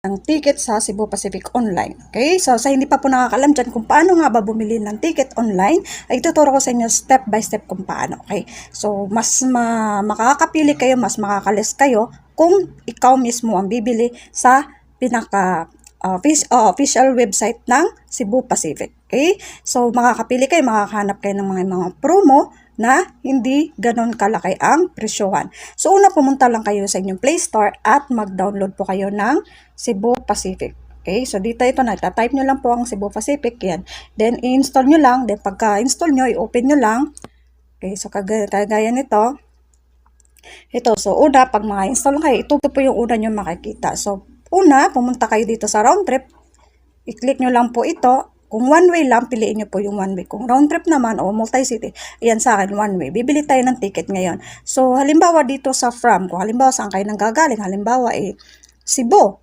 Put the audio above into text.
ng ticket sa Cebu Pacific Online. Okay? So, sa hindi pa po nakakalam dyan kung paano nga ba bumili ng ticket online, ay tuturo ko sa inyo step by step kung paano. Okay? So, mas makakapili kayo, mas makakalis kayo kung ikaw mismo ang bibili sa pinaka official website ng Cebu Pacific. Okay? So, makakapili kayo, makakahanap kayo ng mga promo na hindi ganon kalaki ang presyohan. So, una pumunta lang kayo sa inyong Play Store at mag-download po kayo ng Cebu Pacific. Okay, so dito ito, type nyo lang po ang Cebu Pacific, yan. Then, i-install nyo lang. Then, pagka-install nyo, i-open nyo lang. Okay, so kagaya nito. Ito, so una, pag mga-install kayo, ito po yung una nyo makikita. So, una, pumunta kayo dito sa round trip. I-click nyo lang po ito. Kung one way lang, piliin nyo po yung one way. Kung round trip naman o multi-city, ayan sa akin, one way. Bibili tayo ng ticket ngayon. So, halimbawa dito sa from, kung halimbawa saan kayo nanggagaling, halimbawa Cebu.